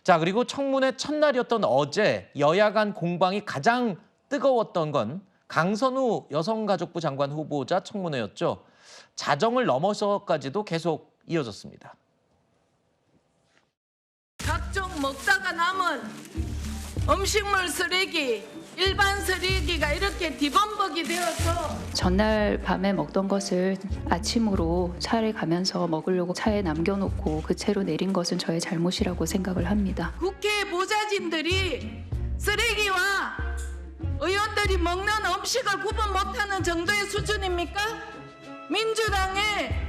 자, 그리고 청문회 첫날이었던 어제 여야 간 공방이 가장 뜨거웠던 건 강선우 여성가족부 장관 후보자 청문회였죠. 자정을 넘어서까지도 계속 이어졌습니다. 각종 먹다가 남은 음식물 쓰레기, 일반 쓰레기가 이렇게 뒤범벅이 되어서 전날 밤에 먹던 것을 아침으로 차를 가면서 먹으려고 차에 남겨놓고 그 채로 내린 것은 저의 잘못이라고 생각을 합니다. 국회 보좌진들이 쓰레기와 의원들이 먹는 음식을 구분 못하는 정도의 수준입니까? 민주당에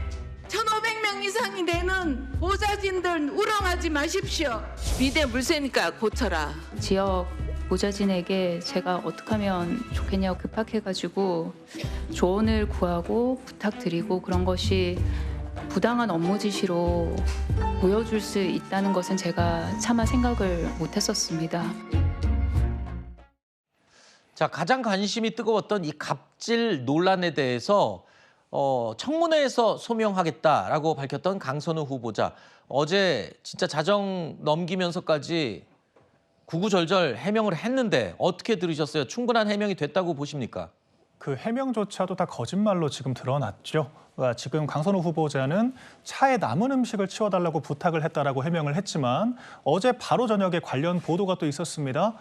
1,500명 이상이 되는 보좌진들 우롱하지 마십시오. 비대 물새니까 고쳐라. 지역 보좌진에게 제가 어떻게 하면 좋겠냐고 급박해가지고 조언을 구하고 부탁드리고 그런 것이 부당한 업무 지시로 보여줄 수 있다는 것은 제가 차마 생각을 못했었습니다. 자, 가장 관심이 뜨거웠던 이 갑질 논란에 대해서 청문회에서 소명하겠다라고 밝혔던 강선우 후보자. 어제 진짜 자정 넘기면서까지 구구절절 해명을 했는데 어떻게 들으셨어요? 충분한 해명이 됐다고 보십니까? 그 해명조차도 다 거짓말로 지금 드러났죠. 그러니까 지금 강선우 후보자는 차에 남은 음식을 치워달라고 부탁을 했다라고 해명을 했지만 어제 바로 저녁에 관련 보도가 또 있었습니다.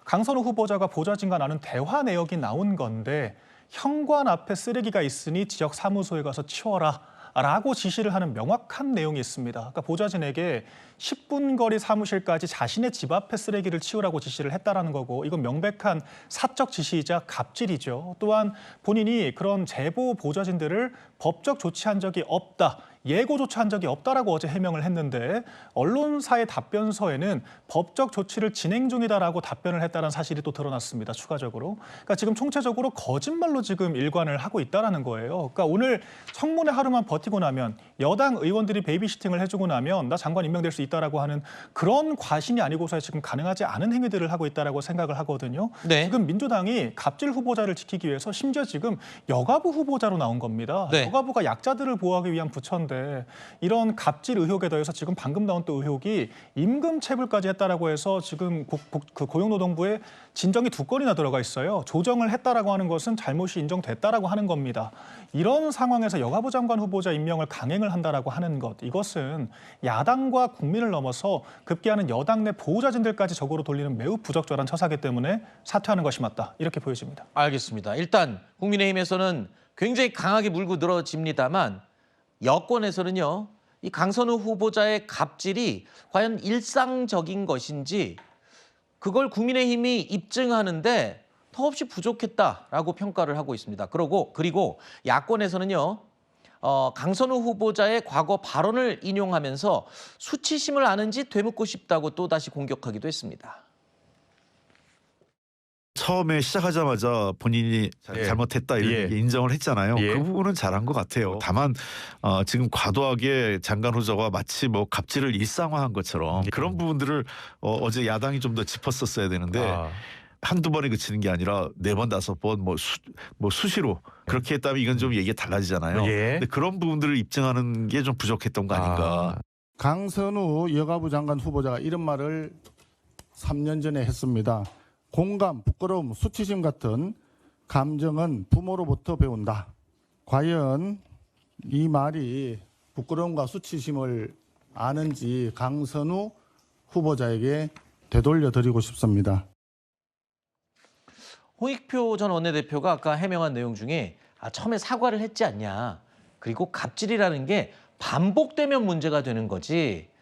강선우 후보자가 보좌진과 나눈 대화 내역이 나온 건데 현관 앞에 쓰레기가 있으니 지역 사무소에 가서 치워라 라고 지시를 하는 명확한 내용이 있습니다. 그러니까 보좌진에게 10분 거리 사무실까지 자신의 집 앞에 쓰레기를 치우라고 지시를 했다라는 거고 이건 명백한 사적 지시이자 갑질이죠. 또한 본인이 그런 제보 보좌진들을 법적 조치한 적이 없다. 예고 조치한 적이 없다라고 어제 해명을 했는데 언론사의 답변서에는 법적 조치를 진행 중이다라고 답변을 했다는 사실이 또 드러났습니다. 추가적으로. 그러니까 지금 총체적으로 거짓말로 지금 일관을 하고 있다라는 거예요. 그러니까 오늘 청문회 하루만 버티고 나면 여당 의원들이 베이비시팅을 해주고 나면 나 장관 임명될 수 있다라고 하는 그런 과신이 아니고서야 지금 가능하지 않은 행위들을 하고 있다라고 생각을 하거든요. 네. 지금 민주당이 갑질 후보자를 지키기 위해서 심지어 지금 여가부 후보자로 나온 겁니다. 네. 여가부가 약자들을 보호하기 위한 부처인데 이런 갑질 의혹에 더해서 지금 방금 나온 또 의혹이 임금 체불까지 했다라고 해서 지금 그 고용노동부에 진정이 2건이나 들어가 있어요. 조정을 했다라고 하는 것은 잘못이 인정됐다라고 하는 겁니다. 이런 상황에서 여가부 장관 후보자 임명을 강행을 한다라고 하는 것, 이것은 야당과 국민을 넘어서 급기야는 여당 내 보좌진들까지 적으로 돌리는 매우 부적절한 처사기 때문에 사퇴하는 것이 맞다. 이렇게 보여집니다. 알겠습니다. 일단 국민의힘에서는 굉장히 강하게 물고 늘어집니다만 여권에서는요, 이 강선우 후보자의 갑질이 과연 일상적인 것인지 그걸 국민의힘이 입증하는데 더없이 부족했다라고 평가를 하고 있습니다. 그리고 야권에서는요, 강선우 후보자의 과거 발언을 인용하면서 수치심을 아는지 되묻고 싶다고 또다시 공격하기도 했습니다. 처음에 시작하자마자 본인이 잘못했다 이렇게 인정을 했잖아요. 그 부분은 잘한 것 같아요. 다만 지금 과도하게 장관 후보자가 마치 뭐 갑질을 일상화한 것처럼 그런 부분들을 어제 야당이 좀 더 짚었었어야 되는데 한두 번에 그치는 게 아니라 4번, 5번 뭐 수시로 그렇게 했다면 이건 좀 얘기가 달라지잖아요. 근데 그런 부분들을 입증하는 게 좀 부족했던 거 아닌가. 강선우 여가부 장관 후보자가 이런 말을 3년 전에 했습니다. 공감, 부끄러움, 수치심 같은 감정은 부모로부터 배운다. 과연 이 말이 부끄러움과 수치심을 아는지 강선우 후보자에게 되돌려 드리고 싶습니다. 홍익표 전 원내대표가 아까 해명한 내용 중에 처음에 사과를 했지 않냐. 그리고 갑질이라는 게 반복되면 문제가 되는 거지.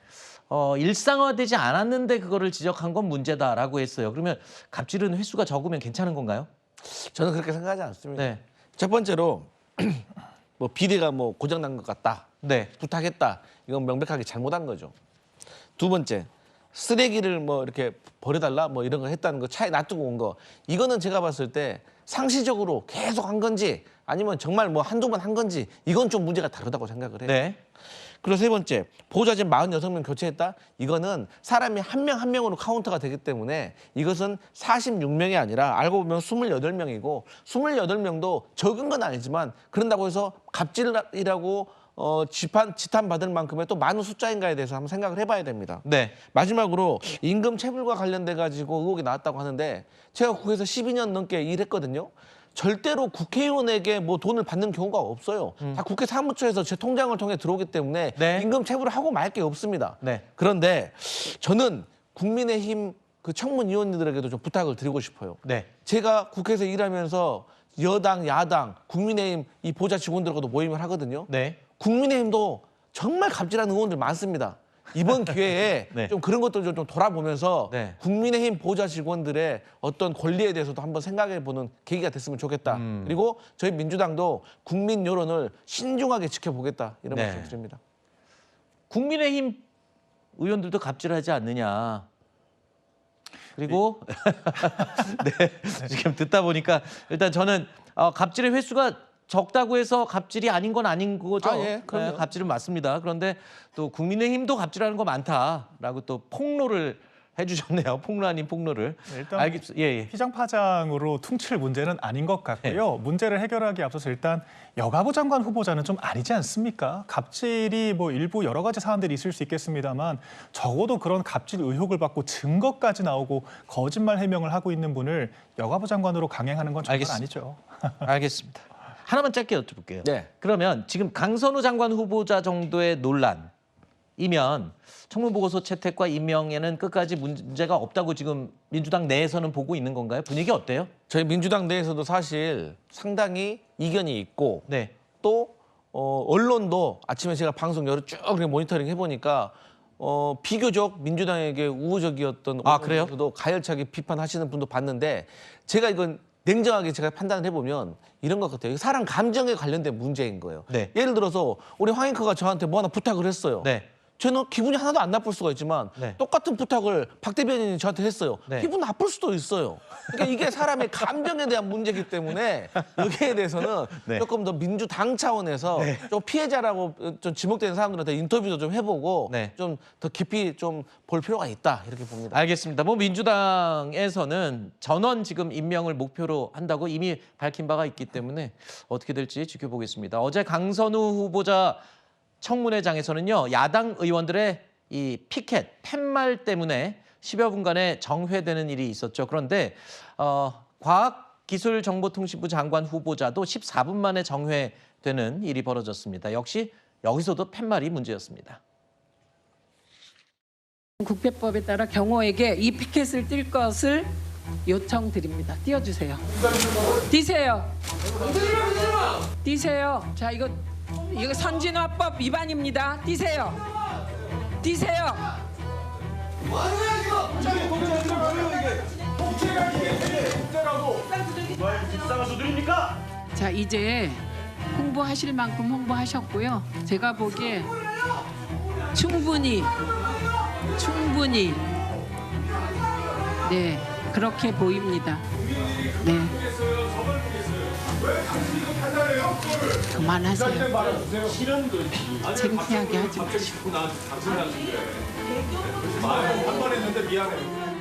일상화되지 않았는데 그거를 지적한 건 문제다라고 했어요. 그러면 갑질은 횟수가 적으면 괜찮은 건가요? 저는 그렇게 생각하지 않습니다. 네. 첫 번째로 뭐 비대가 뭐 고장난 것 같다. 네. 부탁했다. 이건 명백하게 잘못한 거죠. 두 번째, 쓰레기를 뭐 이렇게 버려달라 뭐 이런 거 했다는 거 차에 놔두고 온 거. 이거는 제가 봤을 때 상시적으로 계속 한 건지 아니면 정말 뭐 한두 번 한 건지 이건 좀 문제가 다르다고 생각을 해요. 네. 그리고 세 번째, 보좌진 46명 교체했다? 이거는 사람이 한 명 한 명으로 카운터가 되기 때문에 이것은 46명이 아니라 알고 보면 28명이고 28명도 적은 건 아니지만 그런다고 해서 갑질이라고 지탄받을 만큼의 또 많은 숫자인가에 대해서 한번 생각을 해봐야 됩니다. 네. 마지막으로 임금 체불과 관련돼 가지고 의혹이 나왔다고 하는데 제가 국회에서 12년 넘게 일했거든요. 절대로 국회의원에게 뭐 돈을 받는 경우가 없어요. 다 국회 사무처에서 제 통장을 통해 들어오기 때문에 네. 임금 체불을 하고 말 게 없습니다. 네. 그런데 저는 국민의힘 그 청문위원들에게도 좀 부탁을 드리고 싶어요. 네. 제가 국회에서 일하면서 여당, 야당, 국민의힘 이 보좌 직원들과도 모임을 하거든요. 네. 국민의힘도 정말 갑질하는 의원들 많습니다. 이번 기회에 네. 좀 그런 것들을 좀 돌아보면서 네. 국민의힘 보좌 직원들의 어떤 권리에 대해서도 한번 생각해보는 계기가 됐으면 좋겠다. 그리고 저희 민주당도 국민 여론을 신중하게 지켜보겠다 이런 네. 말씀 드립니다. 국민의힘 의원들도 갑질하지 않느냐. 그리고 네, 지금 듣다 보니까 일단 저는 갑질의 횟수가 적다고 해서 갑질이 아닌 건 아닌 거죠. 아, 예, 그럼요. 네, 갑질은 맞습니다. 그런데 또 국민의힘도 갑질하는 거 많다라고 또 폭로를 해주셨네요. 폭로 아닌 폭로를. 일단 예. 피장파장으로 퉁칠 문제는 아닌 것 같고요. 문제를 해결하기 앞서서 일단 여가부 장관 후보자는 좀 아니지 않습니까? 갑질이 뭐 일부 여러 가지 사안들이 있을 수 있겠습니다만 적어도 그런 갑질 의혹을 받고 증거까지 나오고 거짓말 해명을 하고 있는 분을 여가부 장관으로 강행하는 건 정말 알겠습니다. 아니죠. 알겠습니다. 하나만 짧게 여쭤볼게요. 네. 그러면 지금 강선우 장관 후보자 정도의 논란이면 청문보고서 채택과 임명에는 끝까지 문제가 없다고 지금 민주당 내에서는 보고 있는 건가요? 분위기 어때요? 저희 민주당 내에서도 사실 상당히 이견이 있고 네. 또 언론도 아침에 제가 방송 여러 쭉 이렇게 모니터링 해보니까 비교적 민주당에게 우호적이었던 아, 그래요? 언론들도 가열차게 비판하시는 분도 봤는데 제가 이건 냉정하게 제가 판단을 해보면 이런 것 같아요. 사람 감정에 관련된 문제인 거예요. 네. 예를 들어서 우리 황 앵커가 저한테 뭐 하나 부탁을 했어요. 네. 저는 기분이 하나도 안 나쁠 수가 있지만 네. 똑같은 부탁을 박 대변인이 저한테 했어요. 네. 기분 나쁠 수도 있어요. 그러니까 이게 사람의 감정에 대한 문제이기 때문에 여기에 대해서는 네. 조금 더 민주당 차원에서 좀 피해자라고 좀 지목되는 사람들한테 인터뷰도 좀 해보고 네. 좀 더 깊이 좀 볼 필요가 있다 이렇게 봅니다. 알겠습니다. 뭐 민주당에서는 전원 지금 임명을 목표로 한다고 이미 밝힌 바가 있기 때문에 어떻게 될지 지켜보겠습니다. 어제 강선우 후보자 청문회장에서는요, 야당 의원들의 이 피켓, 팻말 때문에 10여 분간의 정회되는 일이 있었죠. 그런데 과학기술정보통신부 장관 후보자도 14분 만에 정회되는 일이 벌어졌습니다. 역시 여기서도 팻말이 문제였습니다. 국회법에 따라 경호에게 이 피켓을 띌 것을 요청드립니다. 띄워주세요. 띄세요. 띄세요. 자, 이거 선진화법 위반입니다. 띄세요. 띄세요. 자, 이제 홍보하실 만큼 홍보하셨고요. 제가 보기에 충분히 네, 그렇게 보입니다. 네. 그만하세요. 창피하게 하지 마시고. 한번 했는데 미안해.